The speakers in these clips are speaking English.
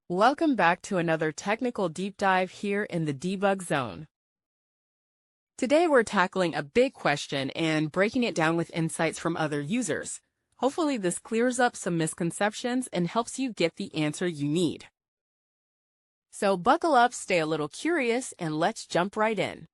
Welcome back to another technical deep dive here in the debug zone. Today we're tackling a big question and breaking it down with insights from other users. Hopefully this clears up some misconceptions and helps you get the answer you need. So buckle up, stay a little curious, and let's jump right in.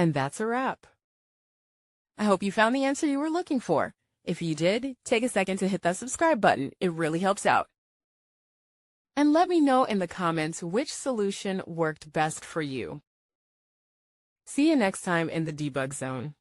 And that's a wrap. I hope you found the answer you were looking for. If you did, take a second to hit that subscribe button. It really helps out. And let me know in the comments which solution worked best for you. See you next time in the debug zone.